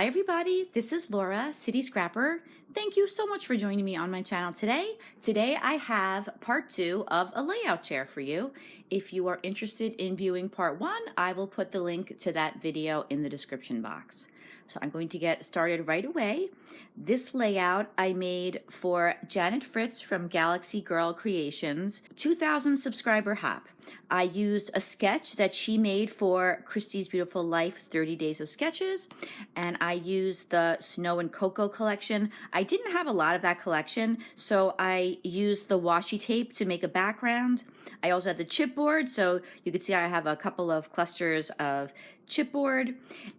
Hi everybody, this is Laura, City Scrapper. Thank you so much for joining me on my channel today. Today I have part 2 of a layout chair for you. If you are interested in viewing part 1, I will put the link to that video in the description box. So I'm going to get started right away. This layout I made for Janet Fritz from Galaxy Girl Creations 2000 subscriber hop. I used a sketch that she made for Christie's Beautiful Life 30 Days of Sketches, and I used the Snow and Cocoa collection. I didn't have a lot of that collection, so I used the washi tape to make a background. I also had the chipboard, so you can see I have a couple of clusters of chipboard,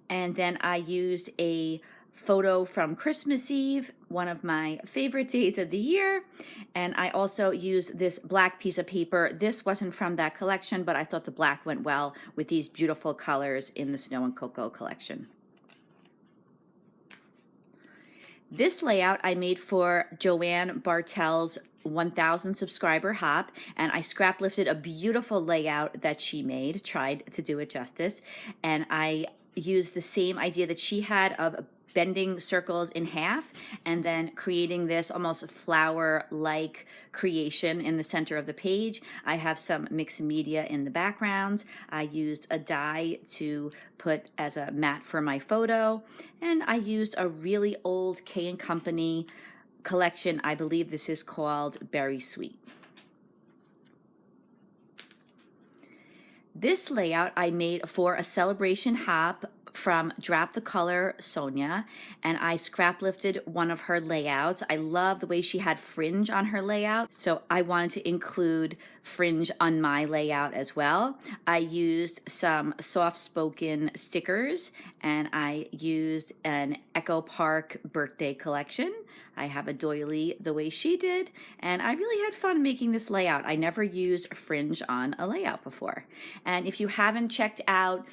and then I used a photo from Christmas Eve, one of my favorite days of the year, and I also used this black piece of paper. This wasn't from that collection, but I thought the black went well with these beautiful colors in the Snow and Cocoa collection. This layout I made for Joanne Bartel's 1000 subscriber hop, and I scrap lifted a beautiful layout that she made, tried to do it justice, and I used the same idea that she had of bending circles in half and then creating this almost flower-like creation in the center of the page. I have some mixed media in the background. I used a die to put as a mat for my photo, and I used a really old K & Company collection. I believe this is called Berry Sweet. This layout I made for a celebration hop from Drop the Color Sonia, and I scrap lifted one of her layouts. I love the way she had fringe on her layout, so I wanted to include fringe on my layout as well. I used some soft-spoken stickers, and I used an Echo Park birthday collection. I have a doily the way she did, and I really had fun making this layout. I never used fringe on a layout before. And if you haven't checked out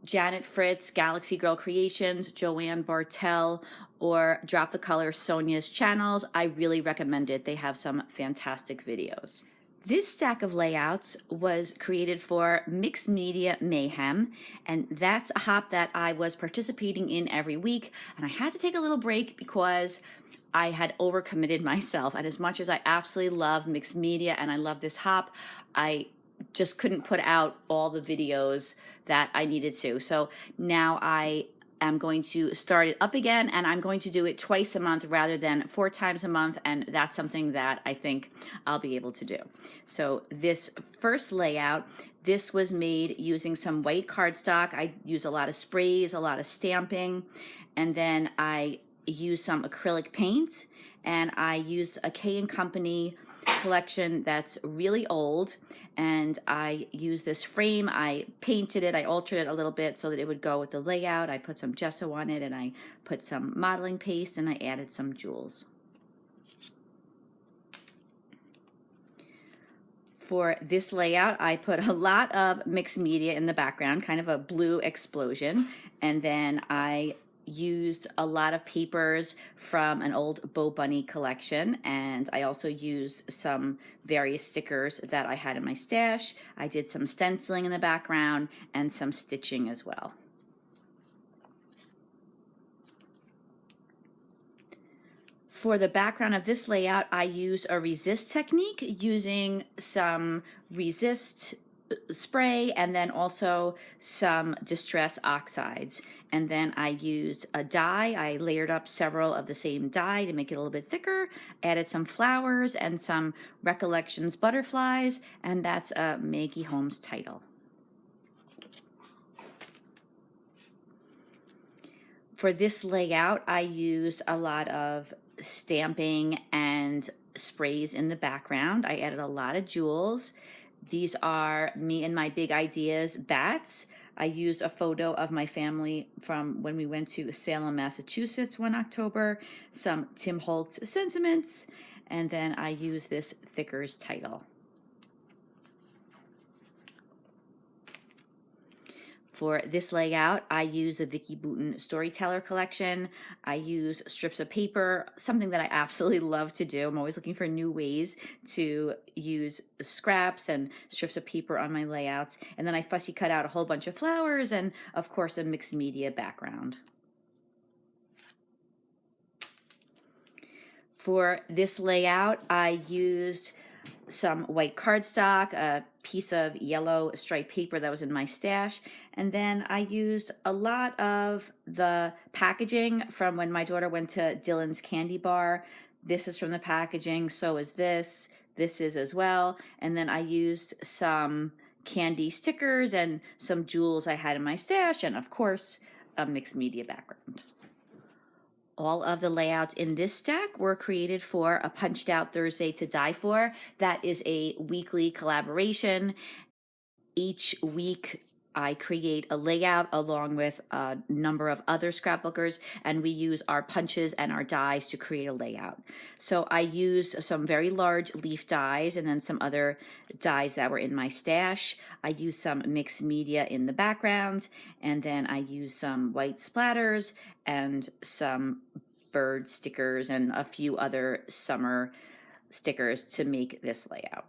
Janet Fritz, Galaxy Girl Creations, Joanne Bartel, or Drop the Color Sonia's channels, I really recommend it. They have some fantastic videos. This stack of layouts was created for Mixed Media Mayhem, and that's a hop that I was participating in every week, and I had to take a little break because I had overcommitted myself. And as much as I absolutely love mixed media and I love this hop, I just couldn't put out all the videos that I needed to. So now I am going to start it up again, and I'm going to do it twice a month rather than 4 times a month, and that's something that I think I'll be able to do. So this first layout, this was made using some white cardstock. I used a lot of sprays, a lot of stamping, and then I used some acrylic paint, and I used a K & Company collection that's really old, and I used this frame. I painted it, I altered it a little bit so that it would go with the layout. I put some gesso on it, and I put some modeling paste, and I added some jewels. For this layout, I put a lot of mixed media in the background, kind of a blue explosion, and then I used a lot of papers from an old Bo Bunny collection, and I also used some various stickers that I had in my stash. I did some stenciling in the background and some stitching as well. For the background of this layout, I used a resist technique using some resist spray and then also some distress oxides. And then I used a die. I layered up several of the same die to make it a little bit thicker, added some flowers and some Recollections butterflies, and that's a Maggie Holmes title. For this layout, I used a lot of stamping and sprays in the background. I added a lot of jewels. These are me and my big ideas bats. I used a photo of my family from when we went to Salem, Massachusetts one October, some Tim Holtz sentiments, and then I used this Thickers title. For this layout, I use the Vicki Boutin Storyteller collection. I use strips of paper, something that I absolutely love to do. I'm always looking for new ways to use scraps and strips of paper on my layouts. And then I fussy cut out a whole bunch of flowers and, of course, a mixed media background. For this layout, I used some white cardstock, a piece of yellow striped paper that was in my stash, and then I used a lot of the packaging from when my daughter went to Dylan's Candy Bar. This is from the packaging, so is this. This is as well. And then I used some candy stickers and some jewels I had in my stash, and of course, a mixed media background. All of the layouts in this stack were created for a Punched Out Thursday to Die For. That is a weekly collaboration. Each week, I create a layout along with a number of other scrapbookers, and we use our punches and our dies to create a layout. So I used some very large leaf dies and then some other dies that were in my stash. I used some mixed media in the background, and then I used some white splatters and some bird stickers and a few other summer stickers to make this layout.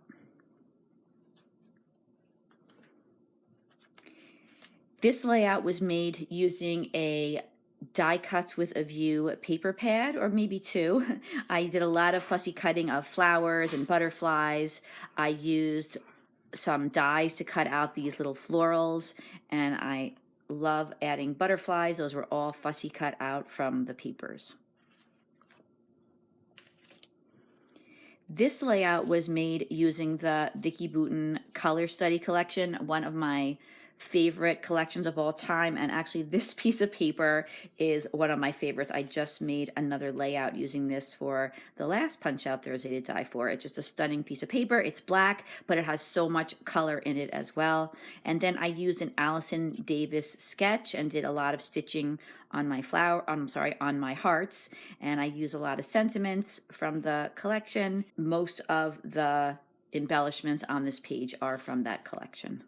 This layout was made using a die cuts with a view paper pad, or maybe two. I did a lot of fussy cutting of flowers and butterflies. I used some dies to cut out these little florals, and I love adding butterflies. Those were all fussy cut out from the papers. This layout was made using the Vicki Boutin Color Study Collection, one of my favorite collections of all time, and actually this piece of paper is one of my favorites. I just made another layout using this for the last Punch Out Thursday to Die For. It's just a stunning piece of paper. It's black, but it has so much color in it as well. And then I used an Allison Davis sketch and did a lot of stitching on my on my hearts, and I use a lot of sentiments from the collection. Most of the embellishments on this page are from that collection.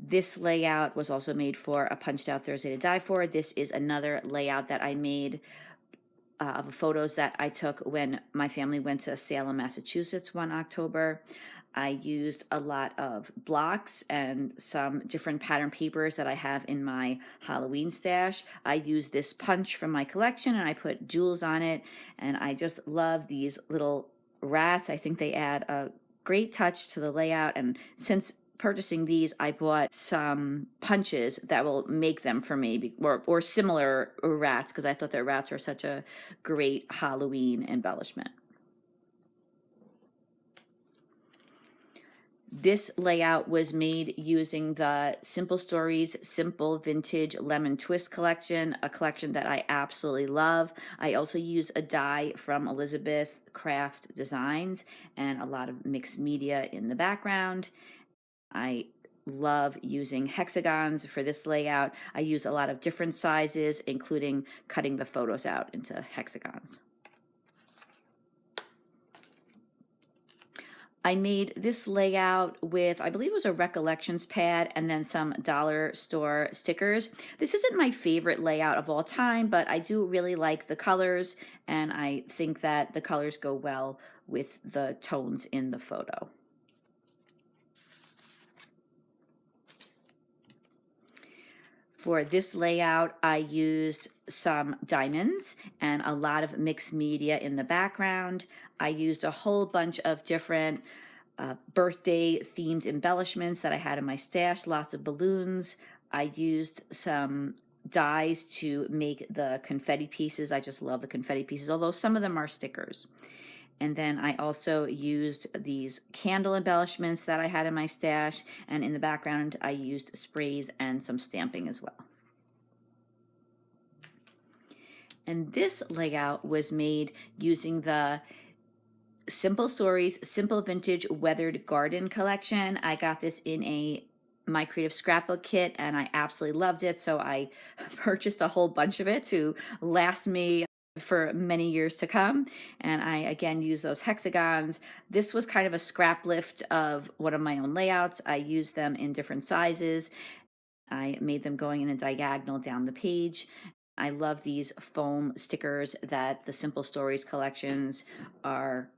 This layout was also made for a Punched Out Thursday to Die For. This is another layout that I made of photos that I took when my family went to Salem, Massachusetts one October. I used a lot of blocks and some different pattern papers that I have in my Halloween stash. I used this punch from my collection and I put jewels on it, and I just love these little rats. I think they add a great touch to the layout, and since purchasing these, I bought some punches that will make them for me, or similar rats, because I thought that rats are such a great Halloween embellishment. This layout was made using the Simple Stories Simple Vintage Lemon Twist collection, a collection that I absolutely love. I also use a die from Elizabeth Craft Designs and a lot of mixed media in the background. I love using hexagons for this layout. I use a lot of different sizes, including cutting the photos out into hexagons. I made this layout with, I believe it was a Recollections pad and then some dollar store stickers. This isn't my favorite layout of all time, but I do really like the colors, and I think that the colors go well with the tones in the photo. For this layout, I used some diamonds and a lot of mixed media in the background. I used a whole bunch of different birthday themed embellishments that I had in my stash, lots of balloons. I used some dies to make the confetti pieces. I just love the confetti pieces, although some of them are stickers. And then I also used these candle embellishments that I had in my stash, and in the background I used sprays and some stamping as well. And this layout was made using the Simple Stories Simple Vintage Weathered Garden collection. I got this in a My Creative Scrapbook kit, and I absolutely loved it, so I purchased a whole bunch of it to last me for many years to come. And I again use those hexagons. This was kind of a scrap lift of one of my own layouts. I used them in different sizes. I made them going in a diagonal down the page. I love these foam stickers that the Simple Stories collections are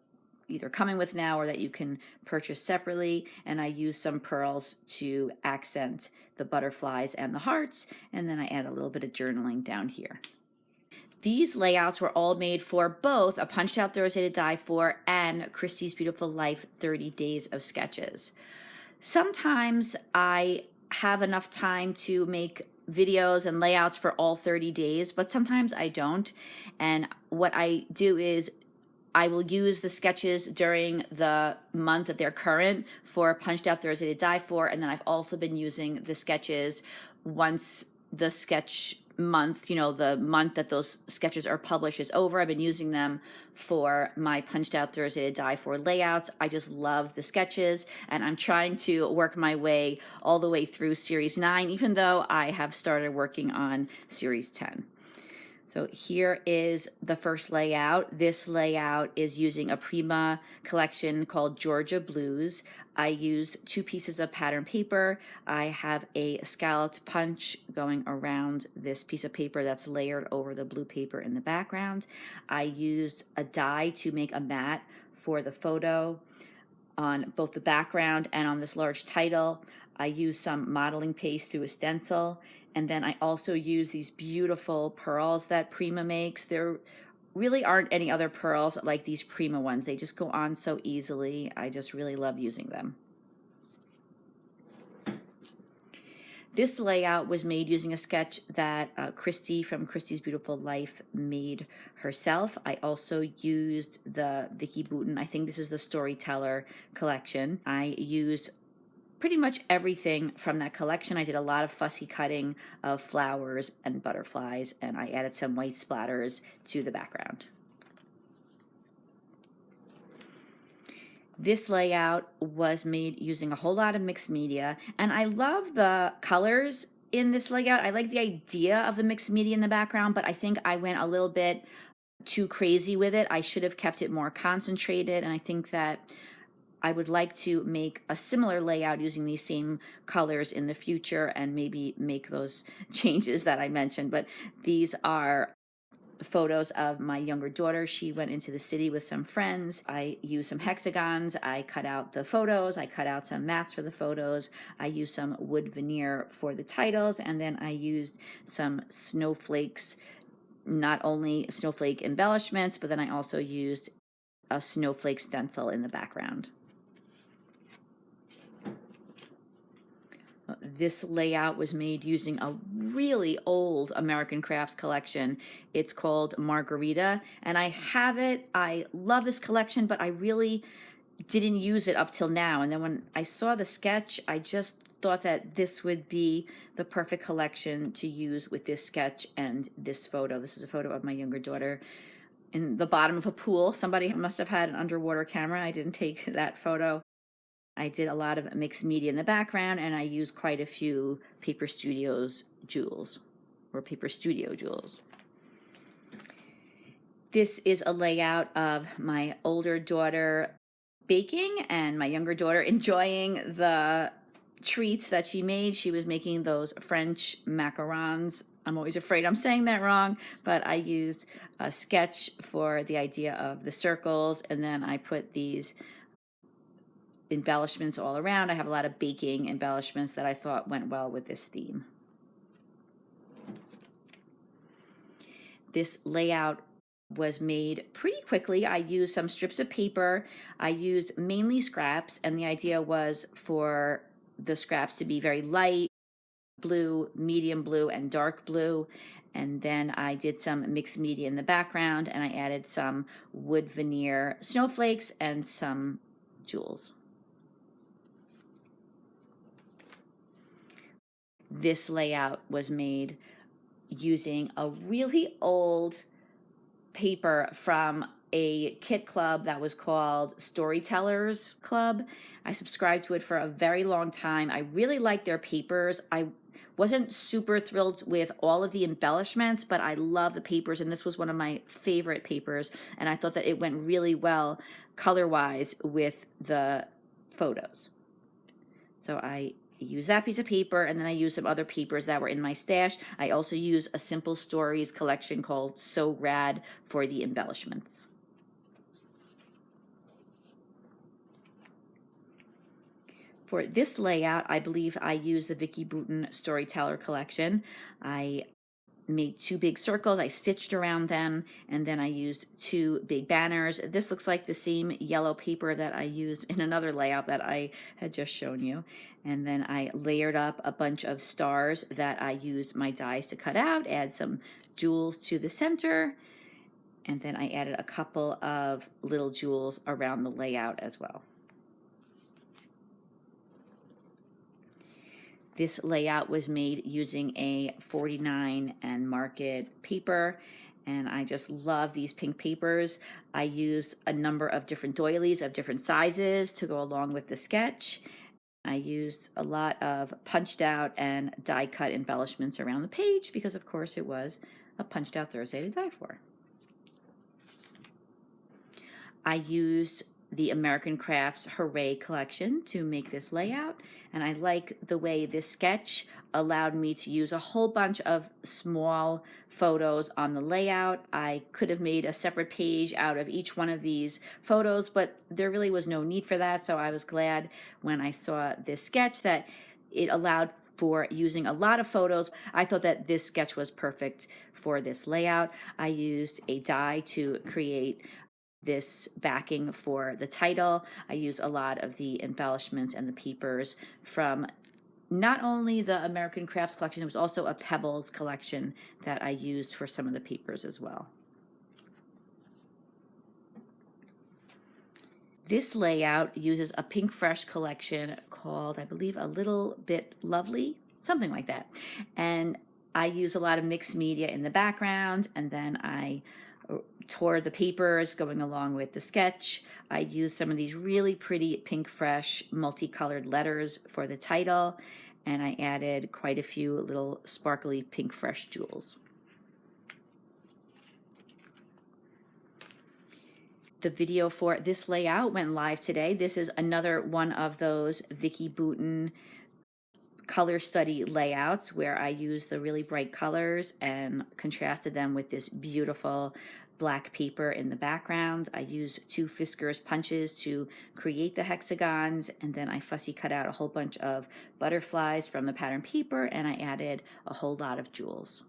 either coming with now or that you can purchase separately. And I use some pearls to accent the butterflies and the hearts, and then I add a little bit of journaling down here. These layouts were all made for both A Punched Out Thursday to Die For and Christie's Beautiful Life 30 Days of Sketches. Sometimes I have enough time to make videos and layouts for all 30 days, but sometimes I don't. And what I do is I will use the sketches during the month that they're current for Punched Out Thursday to Die For, and then I've also been using the sketches once the sketch month, the month that those sketches are published is over. I've been using them for my Punched Out Thursday to Die For layouts. I just love the sketches, and I'm trying to work my way all the way through Series 9, even though I have started working on Series 10. So here is the first layout. This layout is using a Prima collection called Georgia Blues. I use 2 pieces of pattern paper. I have a scalloped punch going around this piece of paper that's layered over the blue paper in the background. I used a die to make a mat for the photo on both the background and on this large title. I used some modeling paste through a stencil. And then I also use these beautiful pearls that Prima makes. There really aren't any other pearls like these Prima ones. They just go on so easily. I just really love using them. This layout was made using a sketch that Christy from Christy's Beautiful Life made herself. I also used the Vicki Boutin, I think this is the Storyteller collection. I used pretty much everything from that collection. I did a lot of fussy cutting of flowers and butterflies, and I added some white splatters to the background. This layout was made using a whole lot of mixed media, and I love the colors in this layout. I like the idea of the mixed media in the background, but I think I went a little bit too crazy with it. I should have kept it more concentrated, and I think that I would like to make a similar layout using these same colors in the future and maybe make those changes that I mentioned. But these are photos of my younger daughter. She went into the city with some friends. I used some hexagons. I cut out the photos. I cut out some mats for the photos. I used some wood veneer for the titles. And then I used some snowflakes, not only snowflake embellishments, but then I also used a snowflake stencil in the background. This layout was made using a really old American Crafts collection. It's called Margarita, and I have it. I love this collection, but I really didn't use it up till now. And then when I saw the sketch, I just thought that this would be the perfect collection to use with this sketch and this photo. This is a photo of my younger daughter in the bottom of a pool. Somebody must have had an underwater camera. I didn't take that photo. I did a lot of mixed media in the background, and I used quite a few Paper Studios jewels, or Paper Studio jewels. This is a layout of my older daughter baking and my younger daughter enjoying the treats that she made. She was making those French macarons. I'm always afraid I'm saying that wrong, but I used a sketch for the idea of the circles, and then I put these embellishments all around. I have a lot of baking embellishments that I thought went well with this theme. This layout was made pretty quickly. I used some strips of paper. I used mainly scraps, and the idea was for the scraps to be very light blue, medium blue, and dark blue. And then I did some mixed media in the background, and I added some wood veneer snowflakes and some jewels. This layout was made using a really old paper from a kit club that was called Storytellers Club. I subscribed to it for a very long time. I really liked their papers. I wasn't super thrilled with all of the embellishments, but I love the papers, and this was one of my favorite papers, and I thought that it went really well color-wise with the photos. So I use that piece of paper, and then I use some other papers that were in my stash. I also use a Simple Stories collection called So Rad for the embellishments. For this layout, I believe I used the Vicki Boutin Storyteller collection. I made 2 big circles. I stitched around them, and then I used 2 big banners. This looks like the same yellow paper that I used in another layout that I had just shown you. And then I layered up a bunch of stars that I used my dies to cut out, add some jewels to the center, and then I added a couple of little jewels around the layout as well. This layout was made using a 49 and market paper, and I just love these pink papers. I used a number of different doilies of different sizes to go along with the sketch. I used a lot of punched out and die cut embellishments around the page because of course it was a punched out Thursday to die for. I used the American Crafts Hooray collection to make this layout, and I like the way this sketch allowed me to use a whole bunch of small photos on the layout. I could have made a separate page out of each one of these photos, but there really was no need for that, so I was glad when I saw this sketch that it allowed for using a lot of photos. I thought that this sketch was perfect for this layout. I used a die to create this backing for the title. I use a lot of the embellishments and the papers from not only the American Crafts collection, there was also a Pebbles collection that I used for some of the papers as well. This layout uses a Pink Fresh collection called, I believe, A Little Bit Lovely, something like that. And I use a lot of mixed media in the background, and then I tore the papers going along with the sketch. I used some of these really pretty Pink Fresh multicolored letters for the title, and I added quite a few little sparkly Pink Fresh jewels. The video for this layout went live today. This is another one of those Vicki Boutin color study layouts where I used the really bright colors and contrasted them with this beautiful black paper in the background. I used 2 Fiskars punches to create the hexagons, and then I fussy cut out a whole bunch of butterflies from the pattern paper, and I added a whole lot of jewels.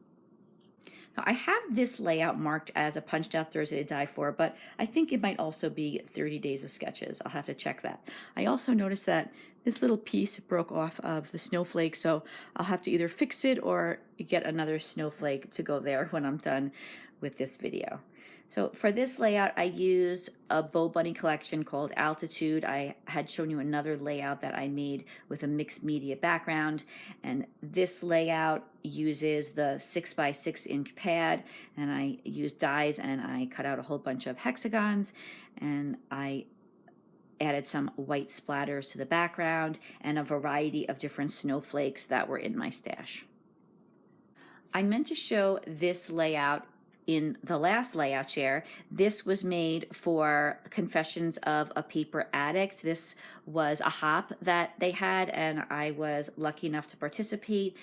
Now, I have this layout marked as a punched out Thursday to die for, but I think it might also be 30 days of sketches. I'll have to check that. I also noticed that this little piece broke off of the snowflake, so I'll have to either fix it or get another snowflake to go there when I'm done with this video. So for this layout, I used a Bow Bunny collection called Altitude. I had shown you another layout that I made with a mixed media background, and this layout uses the 6x6 inch pad, and I used dies and I cut out a whole bunch of hexagons, and I added some white splatters to the background and a variety of different snowflakes that were in my stash. I meant to show this layout in the last layout share. This was made for Confessions of a Paper Addict. This was a hop that they had, and I was lucky enough to participate.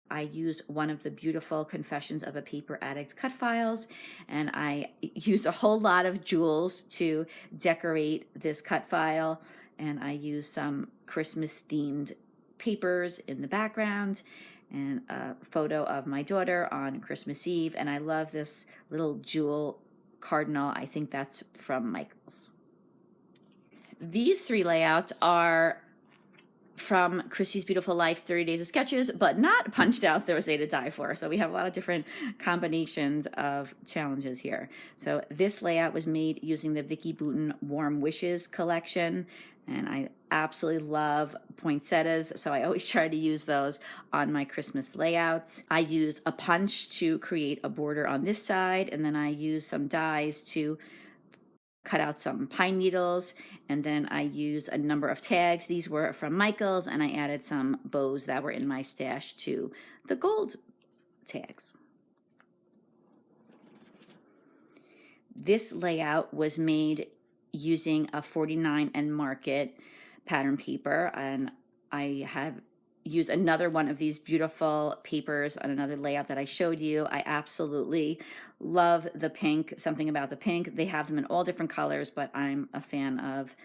I used one of the beautiful Confessions of a Paper Addict cut files, and I used a whole lot of jewels to decorate this cut file, and I used some Christmas-themed papers in the background, and a photo of my daughter on Christmas Eve, and I love this little jewel cardinal. I think that's from Michael's. These 3 layouts are from Chrissy's Beautiful Life 30 Days of Sketches, but not punched out Thursday to die for. So we have a lot of different combinations of challenges here. So this layout was made using the Vicki Boutin Warm Wishes collection, and I absolutely love poinsettias, so I always try to use those on my Christmas layouts. I used a punch to create a border on this side, and then I used some dies to cut out some pine needles, and then I used a number of tags. These were from Michael's, and I added some bows that were in my stash to the gold tags. This layout was made using a 49 and market pattern paper, and I have used another one of these beautiful papers on another layout that I showed you. I absolutely love the pink, something about the pink. They have them in all different colors, but I'm a fan of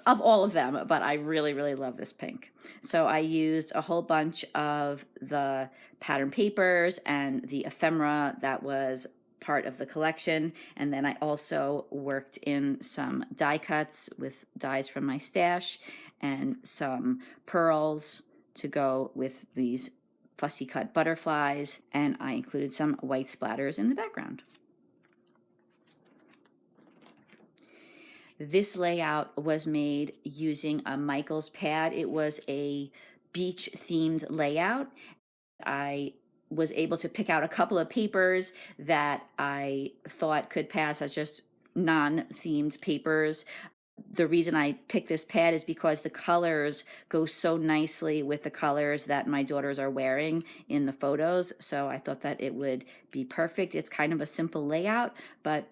of all of them, but I really, really love this pink. So I used a whole bunch of the pattern papers and the ephemera that was part of the collection. And then I also worked in some die cuts with dies from my stash and some pearls to go with these fussy cut butterflies. And I included some white splatters in the background. This layout was made using a Michaels pad. It was a beach themed layout. I was able to pick out a couple of papers that I thought could pass as just non-themed papers. The reason I picked this pad is because the colors go so nicely with the colors that my daughters are wearing in the photos. So I thought that it would be perfect. It's kind of a simple layout, but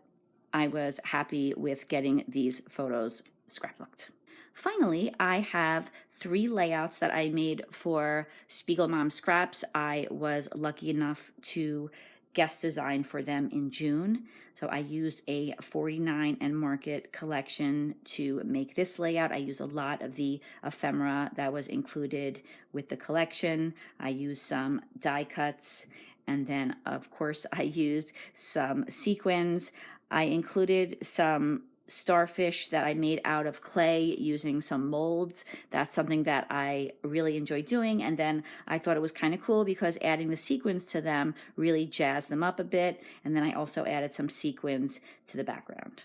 I was happy with getting these photos scrapbooked. Finally, I have 3 layouts that I made for Spiegel Mom Scraps. I was lucky enough to guest design for them in June. So I used a 49 and Market collection to make this layout. I used a lot of the ephemera that was included with the collection. I used some die cuts, and then of course I used some sequins. I included some starfish that I made out of clay using some molds. That's something that I really enjoy doing. And then I thought it was kind of cool because adding the sequins to them really jazzed them up a bit. And then I also added some sequins to the background.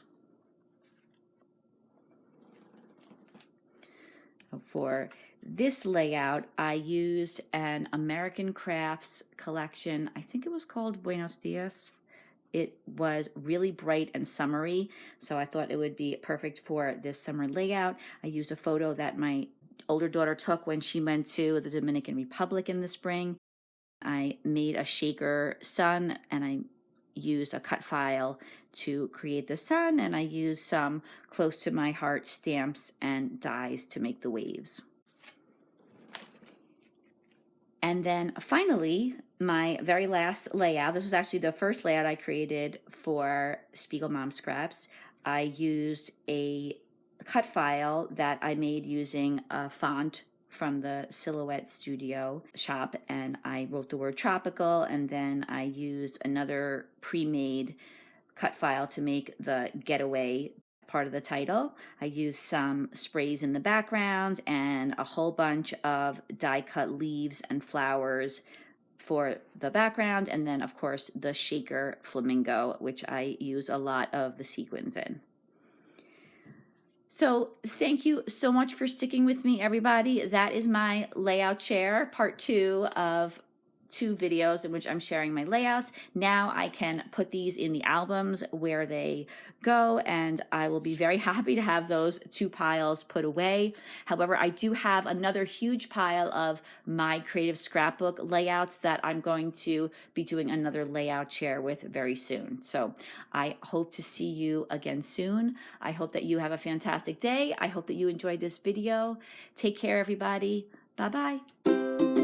For this layout, I used an American Crafts collection. I think it was called Buenos Dias. It was really bright and summery, so I thought it would be perfect for this summer layout. I used a photo that my older daughter took when she went to the Dominican Republic in the spring. I made a shaker sun, and I used a cut file to create the sun, and I used some close to my heart stamps and dies to make the waves. And then finally, my very last layout, this was actually the first layout I created for Spiegel Mom Scraps. I used a cut file that I made using a font from the Silhouette Studio shop, and I wrote the word tropical, and then I used another pre-made cut file to make the getaway part of the title. I used some sprays in the background and a whole bunch of die cut leaves and flowers for the background, and then of course the shaker flamingo, which I use a lot of the sequins in. So thank you so much for sticking with me, everybody. That is my layout chair, part 2 of 2 videos in which I'm sharing my layouts. Now I can put these in the albums where they go, and I will be very happy to have those 2 piles put away. However, I do have another huge pile of my creative scrapbook layouts that I'm going to be doing another layout chair with very soon. So I hope to see you again soon. I hope that you have a fantastic day. I hope that you enjoyed this video. Take care, everybody. Bye-bye.